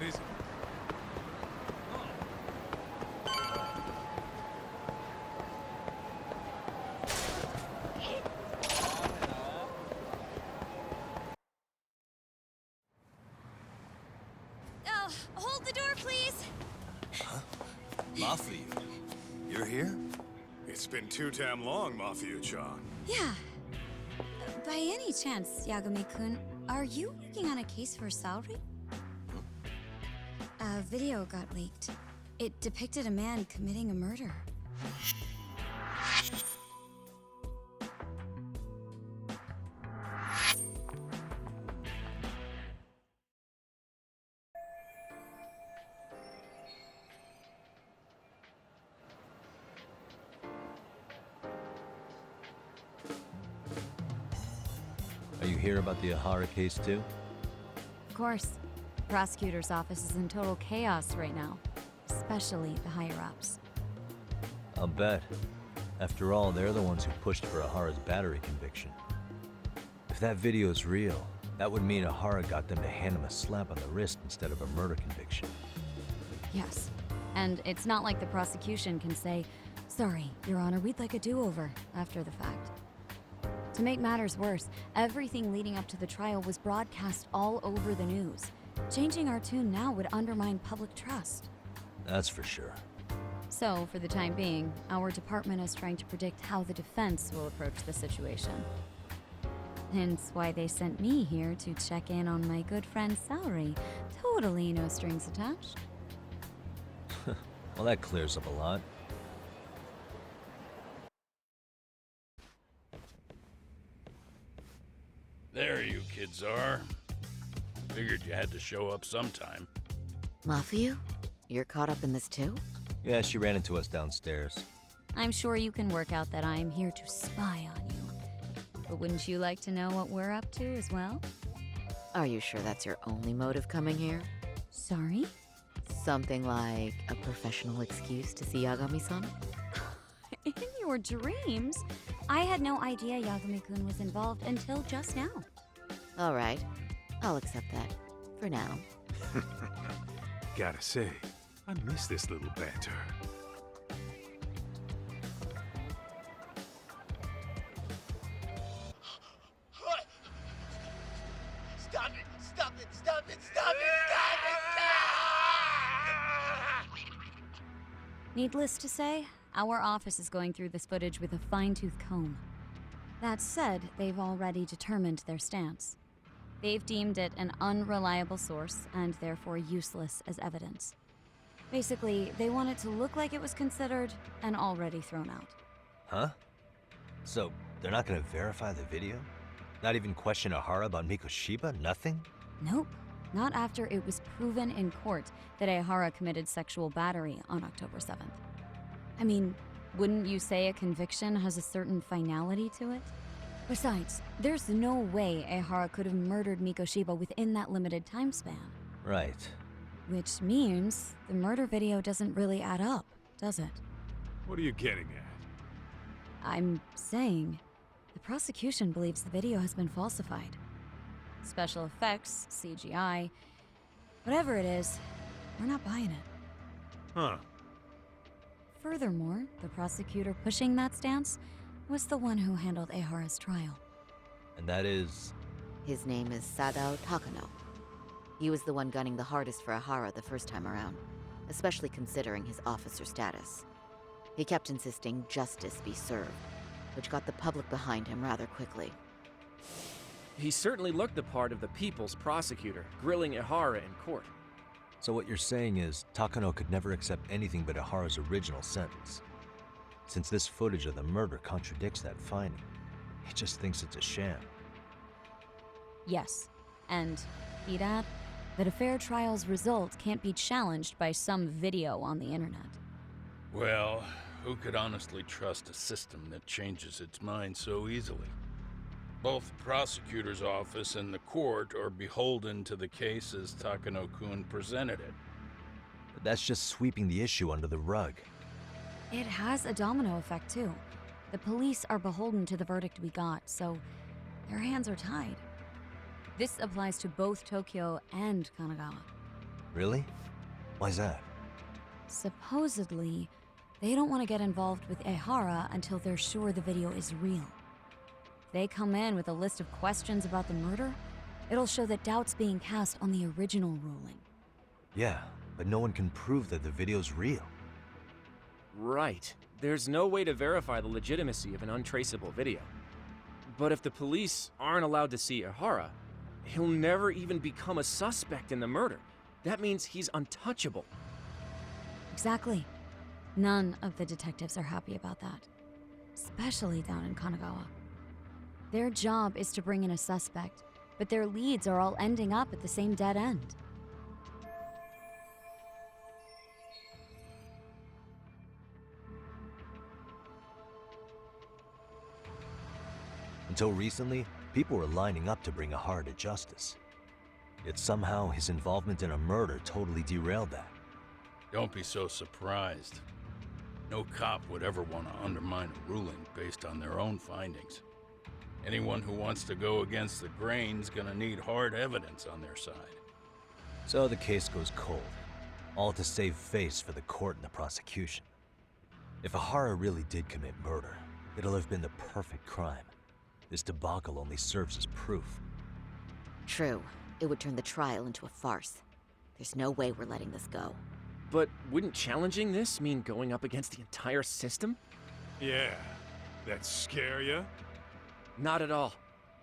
easy. Oh, hold the door, please. Huh? Mafia? You're here? It's been too damn long, Mafia-chan. Yeah. By any chance, Yagami-kun, are you working on a case for Saori? A video got leaked. It depicted a man committing a murder. Are you here about the Ahara case too? Of course. The prosecutor's office is in total chaos right now, especially the higher-ups. I'll bet. After all, they're the ones who pushed for Ahara's battery conviction. If that video's real, that would mean Ahara got them to hand him a slap on the wrist instead of a murder conviction. Yes. And it's not like the prosecution can say, "Sorry, Your Honor, we'd like a do-over," after the fact. To make matters worse, everything leading up to the trial was broadcast all over the news. Changing our tune now would undermine public trust. That's for sure. So, for the time being, our department is trying to predict how the defense will approach the situation. Hence why they sent me here to check in on my good friend Saori. Totally no strings attached. Well, that clears up a lot. There you kids are. Figured you had to show up sometime. Mafia? You're caught up in this too? Yeah, she ran into us downstairs. I'm sure you can work out that I'm here to spy on you. But wouldn't you like to know what we're up to as well? Are you sure that's your only motive coming here? Sorry? Something like a professional excuse to see Yagami-san? In your dreams? I had no idea Yagami-kun was involved until just now. All right, I'll accept that. For now. Gotta say, I miss this little banter. Stop it! Stop it! Stop it! Stop it! Needless to say, our office is going through this footage with a fine-tooth comb. That said, they've already determined their stance. They've deemed it an unreliable source and therefore useless as evidence. Basically, they want it to look like it was considered and already thrown out. Huh? So, they're not gonna verify the video? Not even question Ahara about Mikoshiba? Nothing? Nope. Not after it was proven in court that Ahara committed sexual battery on October 7th. I mean, wouldn't you say a conviction has a certain finality to it? Besides, there's no way Ahara could have murdered Mikoshiba within that limited time span. Right. Which means the murder video doesn't really add up, does it? What are you getting at? I'm saying the prosecution believes the video has been falsified. Special effects, CGI, whatever it is, we're not buying it. Huh. Furthermore, the prosecutor pushing that stance was the one who handled Ahara's trial. And that is... His name is Sadao Takano. He was the one gunning the hardest for Ahara the first time around, especially considering his officer status. He kept insisting justice be served, which got the public behind him rather quickly. He certainly looked the part of the people's prosecutor, grilling Ahara in court. So what you're saying is, Takano could never accept anything but Ahara's original sentence. Since this footage of the murder contradicts that finding, he just thinks it's a sham. Yes, and he'd add that a fair trial's result can't be challenged by some video on the internet. Well, who could honestly trust a system that changes its mind so easily? Both the prosecutor's office and the court are beholden to the case as Takano-kun presented it. But that's just sweeping the issue under the rug. It has a domino effect, too. The police are beholden to the verdict we got, so their hands are tied. This applies to both Tokyo and Kanagawa. Really? Why's that? Supposedly, they don't want to get involved with Ehara until they're sure the video is real. If they come in with a list of questions about the murder, it'll show that doubt's being cast on the original ruling. Yeah, but no one can prove that the video's real. Right. There's no way to verify the legitimacy of an untraceable video. But if the police aren't allowed to see Ihara, he'll never even become a suspect in the murder. That means he's untouchable. Exactly. None of the detectives are happy about that. Especially down in Kanagawa. Their job is to bring in a suspect, but their leads are all ending up at the same dead end. Until recently, people were lining up to bring Ihara to justice. Yet somehow his involvement in a murder totally derailed that. Don't be so surprised. No cop would ever want to undermine a ruling based on their own findings. Anyone who wants to go against the grain's gonna need hard evidence on their side. So the case goes cold, all to save face for the court and the prosecution. If Ihara really did commit murder, it'll have been the perfect crime. This debacle only serves as proof. True. It would turn the trial into a farce. There's no way we're letting this go. But wouldn't challenging this mean going up against the entire system? Yeah. That scare ya? Not at all.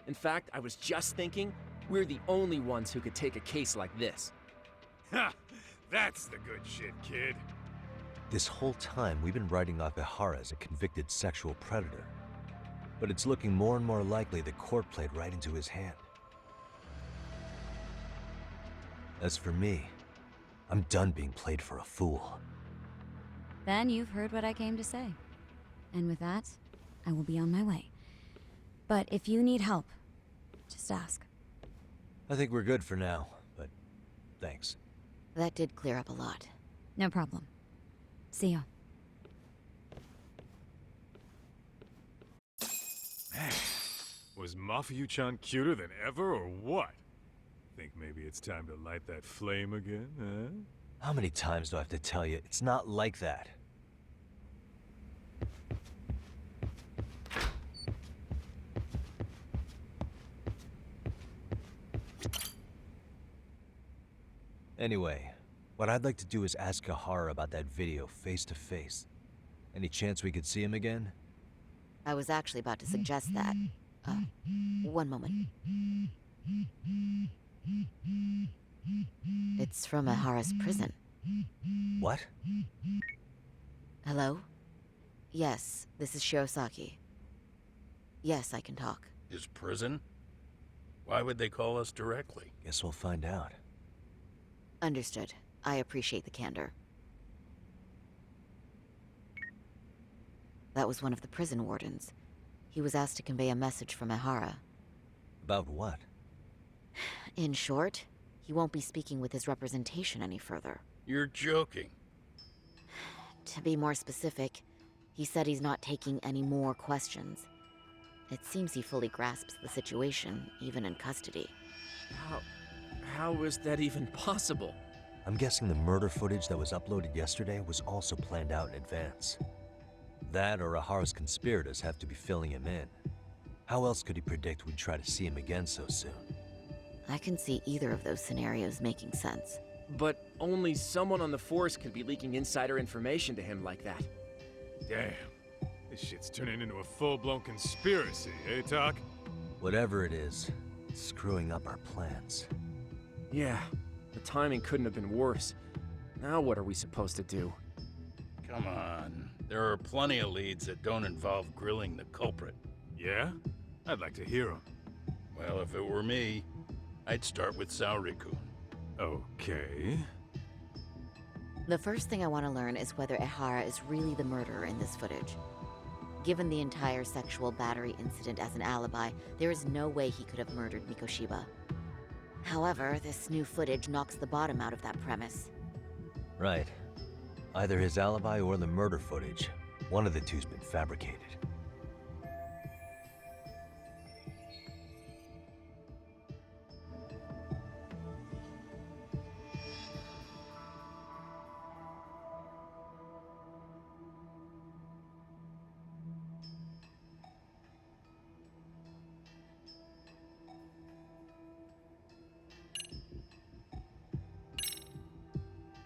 In fact, I was just thinking, we're the only ones who could take a case like this. Ha! That's the good shit, kid. This whole time, we've been writing off Ihara as a convicted sexual predator. But it's looking more and more likely the court played right into his hand. As for me, I'm done being played for a fool. Then you've heard what I came to say. And with that, I will be on my way. But if you need help, just ask. I think we're good for now, but thanks. That did clear up a lot. No problem. See ya. Was Mafuyu-chan cuter than ever, or what? Think maybe it's time to light that flame again, huh? How many times do I have to tell you, it's not like that? Anyway, what I'd like to do is ask Ihara about that video face to face. Any chance we could see him again? I was actually about to suggest that. One moment. It's from Ihara's prison. What? Hello? Yes, this is Shirosaki. Yes, I can talk. His prison? Why would they call us directly? Guess we'll find out. Understood. I appreciate the candor. That was one of the prison wardens. He was asked to convey a message from Ihara. About what? In short, he won't be speaking with his representation any further. You're joking. To be more specific, he said he's not taking any more questions. It seems he fully grasps the situation, even in custody. How is that even possible? I'm guessing the murder footage that was uploaded yesterday was also planned out in advance. That or Ihara's conspirators have to be filling him in. How else could he predict we'd try to see him again so soon? I can see either of those scenarios making sense. But only someone on the force could be leaking insider information to him like that. Damn. This shit's turning into a full-blown conspiracy, eh, Talk? Whatever it is, it's screwing up our plans. Yeah, the timing couldn't have been worse. Now what are we supposed to do? Come on. There are plenty of leads that don't involve grilling the culprit. Yeah? I'd like to hear 'em. Well, if it were me, I'd start with Saori-kun. Okay. The first thing I want to learn is whether Ihara is really the murderer in this footage. Given the entire sexual battery incident as an alibi, there is no way he could have murdered Mikoshiba. However, this new footage knocks the bottom out of that premise. Right. Either his alibi or the murder footage. One of the two's been fabricated.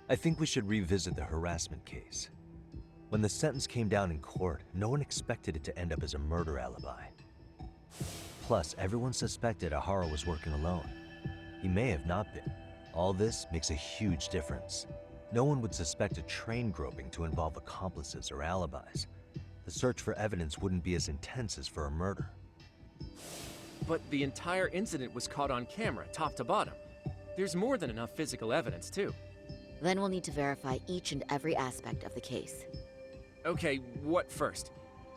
I think we should revisit the harassment case. When the sentence came down in court, no one expected it to end up as a murder alibi. Plus, everyone suspected Ahara was working alone. He may have not been. All this makes a huge difference. No one would suspect a train groping to involve accomplices or alibis. The search for evidence wouldn't be as intense as for a murder. But the entire incident was caught on camera, top to bottom. There's more than enough physical evidence, too. Then we'll need to verify each and every aspect of the case. Okay, what first?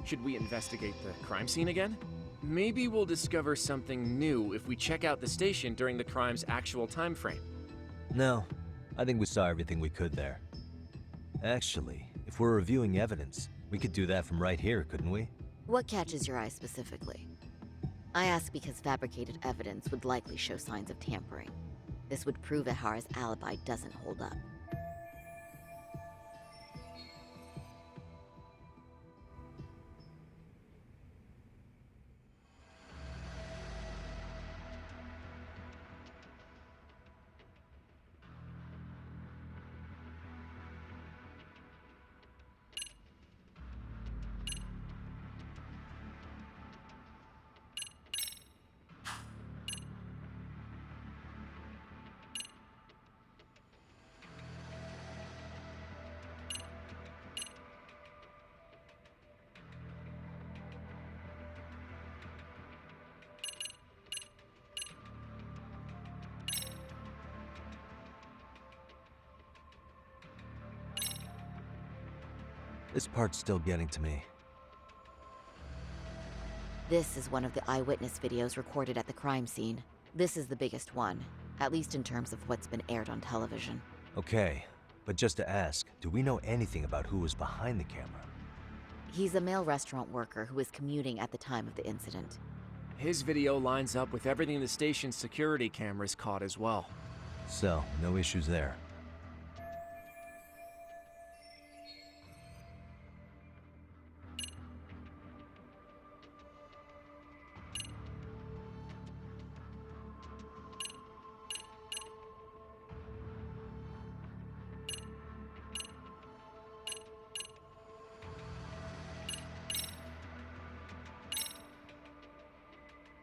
Should we investigate the crime scene again? Maybe we'll discover something new if we check out the station during the crime's actual time frame. No, I think we saw everything we could there. Actually, if we're reviewing evidence, we could do that from right here, couldn't we? What catches your eye specifically? I ask because fabricated evidence would likely show signs of tampering. This would prove Ahara's alibi doesn't hold up. This part's still getting to me. This is one of the eyewitness videos recorded at the crime scene. This is the biggest one, at least in terms of what's been aired on television. Okay, but just to ask, do we know anything about who was behind the camera? He's a male restaurant worker who was commuting at the time of the incident. His video lines up with everything the station's security cameras caught as well. So, no issues there.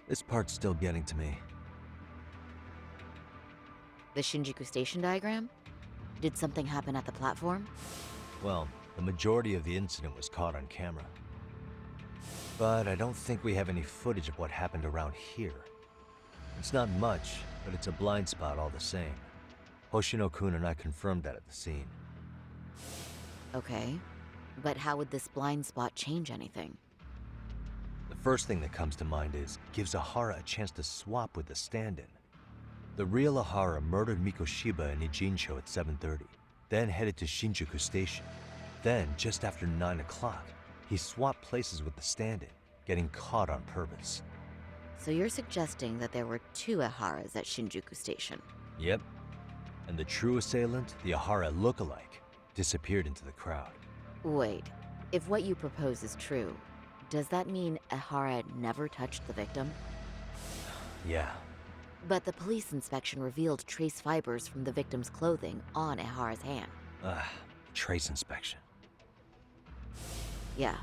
This part's still getting to me. The Shinjuku station diagram? Did something happen at the platform? Well, the majority of the incident was caught on camera. But I don't think we have any footage of what happened around here. It's not much, but it's a blind spot all the same. Hoshino-kun and I confirmed that at the scene. Okay, but how would this blind spot change anything? The first thing that comes to mind is, gives Ahara a chance to swap with the stand-in. The real Ahara murdered Mikoshiba in Ijincho at 7:30, then headed to Shinjuku Station. Then, just after 9 o'clock, he swapped places with the stand-in, getting caught on purpose. So you're suggesting that there were two Aharas at Shinjuku Station? Yep. And the true assailant, the Ahara look-alike, disappeared into the crowd. Wait, if what you propose is true, does that mean Ahara never touched the victim? Yeah. But the police inspection revealed trace fibers from the victim's clothing on Ahara's hand. Trace inspection. Yeah,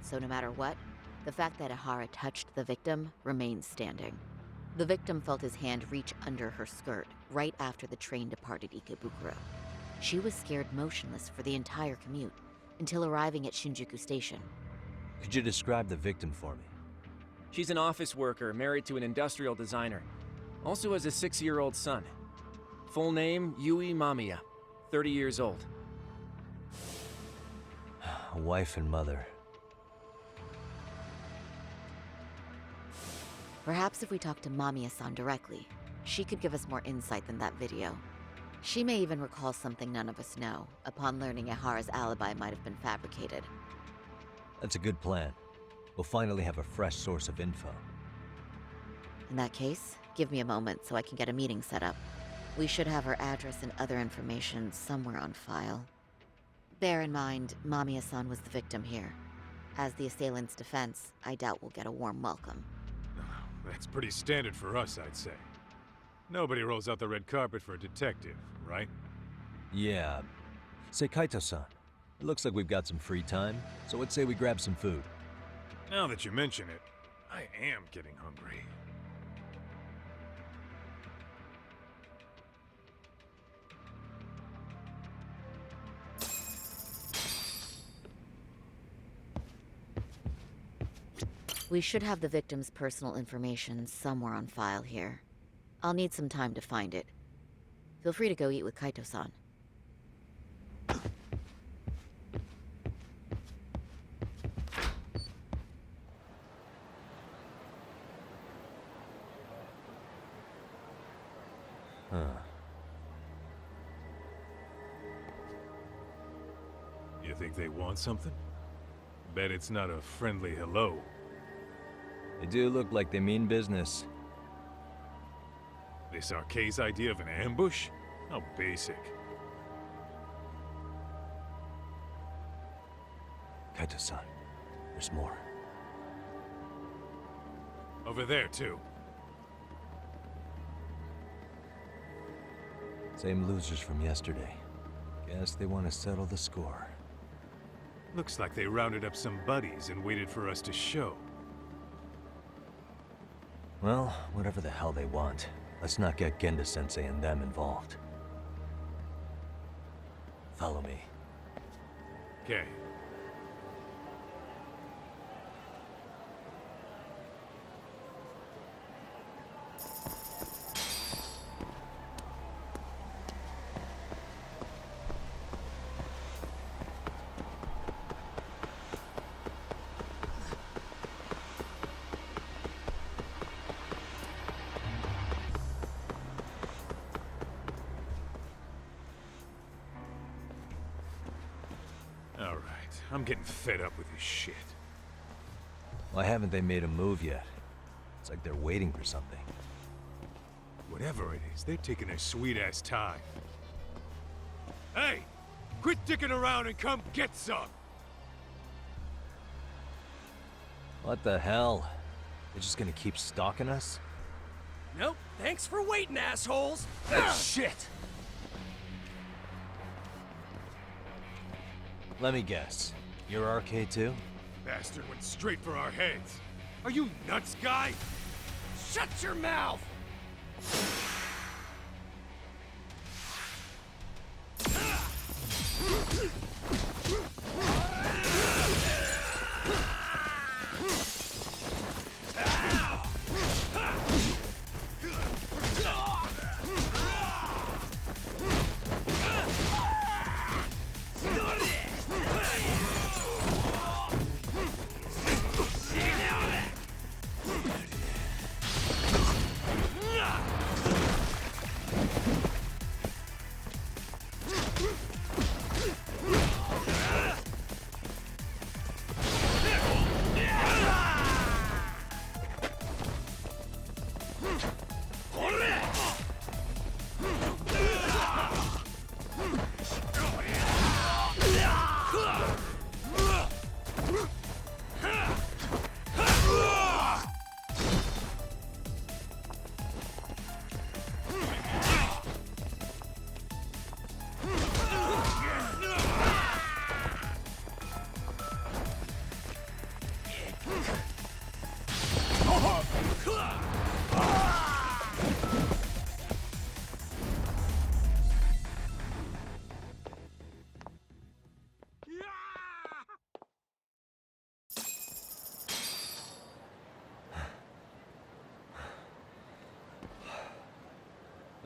so no matter what, the fact that Ahara touched the victim remains standing. The victim felt his hand reach under her skirt right after the train departed Ikebukuro. She was scared motionless for the entire commute until arriving at Shinjuku Station. Could you describe the victim for me? She's an office worker married to an industrial designer. Also has a 6-year-old son. Full name, Yui Mamiya, 30 years old. A wife and mother. Perhaps if we talk to Mamiya-san directly, she could give us more insight than that video. She may even recall something none of us know, upon learning Ahara's alibi might have been fabricated. That's a good plan. We'll finally have a fresh source of info. In that case, give me a moment so I can get a meeting set up. We should have her address and other information somewhere on file. Bear in mind, Mamiya-san was the victim here. As the assailant's defense, I doubt we'll get a warm welcome. That's pretty standard for us, I'd say. Nobody rolls out the red carpet for a detective, right? Yeah. Say, Kaito-san, it looks like we've got some free time, so let's say we grab some food. Now that you mention it, I am getting hungry. We should have the victim's personal information somewhere on file here. I'll need some time to find it. Feel free to go eat with Kaito-san. Huh. You think they want something? Bet it's not a friendly hello. They do look like they mean business. This Arcay's idea of an ambush? How basic. Kaito-san, there's more. Over there, too. Same losers from yesterday. Guess they want to settle the score. Looks like they rounded up some buddies and waited for us to show. Well, whatever the hell they want, let's not get Genda-sensei and them involved. Follow me. Okay. Alright, I'm getting fed up with this shit. Why haven't they made a move yet? It's like they're waiting for something. Whatever it is, they're taking their sweet-ass time. Hey! Quit dicking around and come get some! What the hell? They're just gonna keep stalking us? Nope, thanks for waiting, assholes! Shit! Let me guess. You're RK too? Bastard went straight for our heads. Are you nuts, guy? Shut your mouth!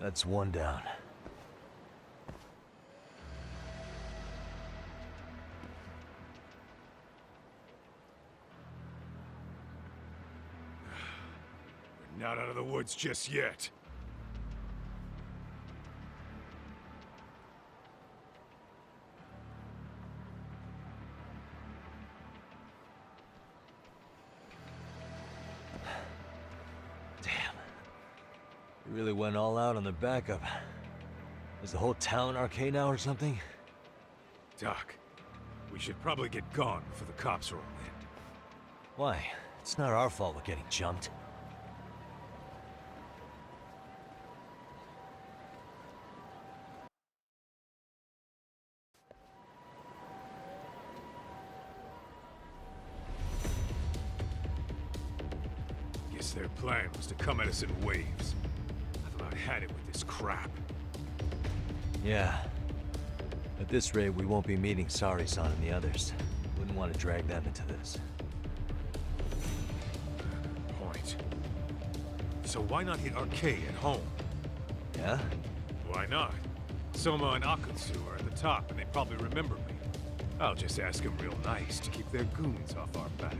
That's one down. We're not out of the woods just yet. You really went all out on the backup. Is the whole town RK now or something? Doc, we should probably get gone before the cops roll in. Why? It's not our fault we're getting jumped. guess their plan was to come at us in waves. I've about had it with this crap. Yeah. At this rate, we won't be meeting Sari-san and the others. Wouldn't want to drag them into this. Point. So why not hit Arcade at home? Yeah? Why not? Soma and Akutsu are at the top, and they probably remember me. I'll just ask them real nice to keep their goons off our back.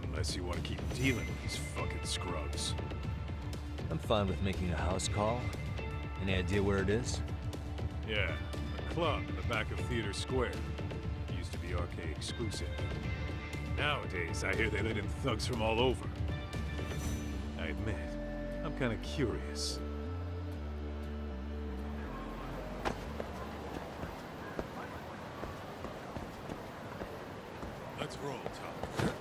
Unless you want to keep dealing with these fucking scrubs. I'm fine with making a house call. Any idea where it is? Yeah, a club in the back of Theater Square. Used to be arcade exclusive. Nowadays, I hear they let in thugs from all over. I admit, I'm kind of curious. Let's roll, Tom.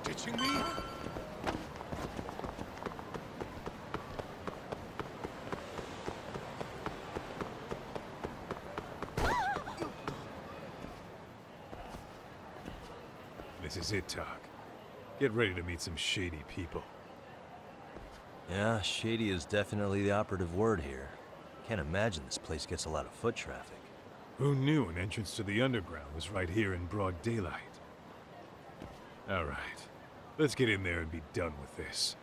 Ditching me? This is it, Talk. Get ready to meet some shady people. Yeah, shady is definitely the operative word here. Can't imagine this place gets a lot of foot traffic. Who knew an entrance to the underground was right here in broad daylight? All right, let's get in there and be done with this.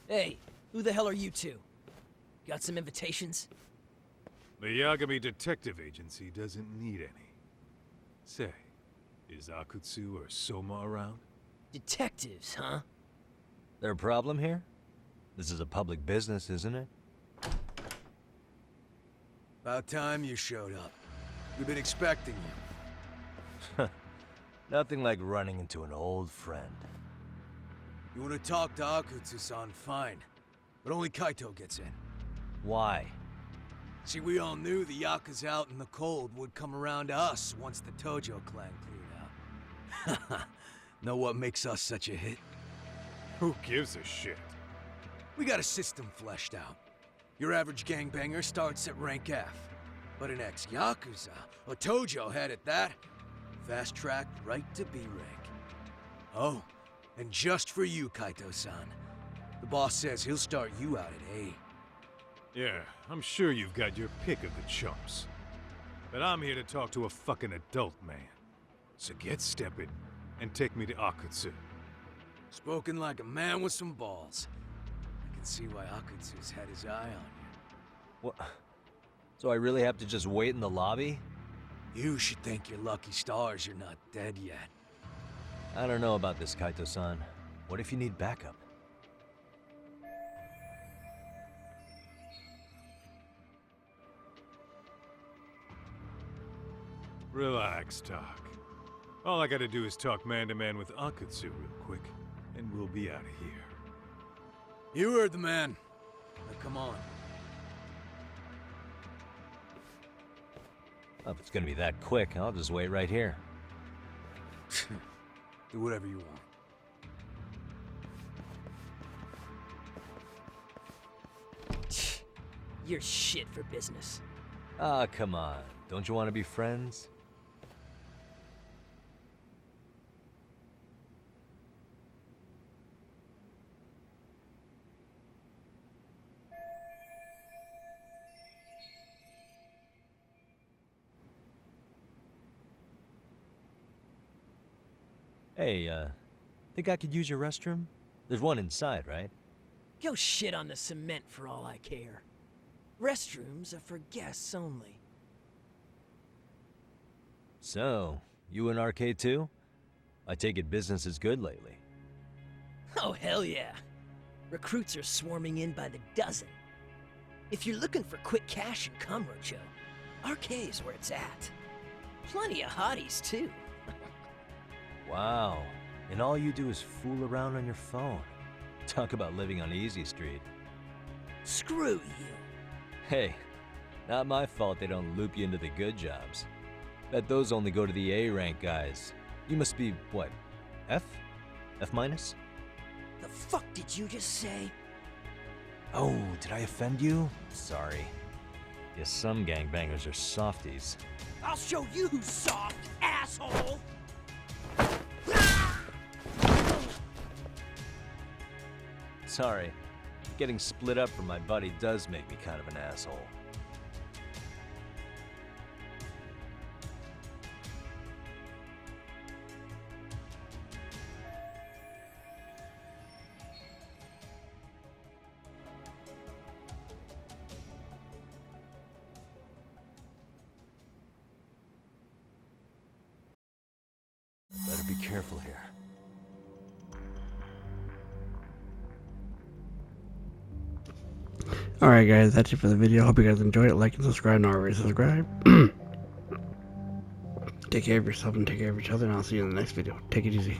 Hey, who the hell are you two? Got some invitations? The Yagami Detective Agency doesn't need any. Say, is Akutsu or Soma around? Detectives, huh? There a problem here? This is a public business, isn't it? About time you showed up. We've been expecting you. Nothing like running into an old friend. You want to talk to Akutsu-san, fine. But only Kaito gets in. Why? See, we all knew the Yakuza out in the cold would come around to us once the Tojo clan cleared out. Know what makes us such a hit? Who gives a shit? We got a system fleshed out. Your average gangbanger starts at rank F. But an ex-Yakuza, a Tojo head at that, fast-tracked right to B rank. Oh, and just for you, Kaito-san. The boss says he'll start you out at A. Yeah, I'm sure you've got your pick of the chumps. But I'm here to talk to a fucking adult man. So get stepping and take me to Akutsu. Spoken like a man with some balls. I can see why Akutsu's had his eye on you. What? So I really have to just wait in the lobby? You should thank your lucky stars you're not dead yet. I don't know about this, Kaito-san. What if you need backup? Relax, Talk. All I gotta do is talk man-to-man with Akutsu real quick, and we'll be out of here. You heard the man. Now come on. Well, if it's gonna be that quick, I'll just wait right here. Do whatever you want. You're shit for business. Ah, come on. Don't you want to be friends? Hey, think I could use your restroom? There's one inside, right? Go shit on the cement for all I care. Restrooms are for guests only. So, you in arcade too? I take it business is good lately. Oh, hell yeah. Recruits are swarming in by the dozen. If you're looking for quick cash and Kamurocho, arcade's where it's at. Plenty of hotties, too. Wow. And all you do is fool around on your phone. Talk about living on Easy Street. Screw you. Hey, not my fault they don't loop you into the good jobs. Bet those only go to the A-rank guys. You must be, what, F? F minus? The fuck did you just say? Oh, did I offend you? Sorry. Yes, some gangbangers are softies. I'll show you who's soft, asshole! Sorry. Getting split up from my buddy does make me kind of an asshole. Better be careful here. Alright guys, that's it for the video. Hope you guys enjoyed it. Like and subscribe, not already subscribe. Take care of yourself and take care of each other, and I'll see you in the next video. Take it easy.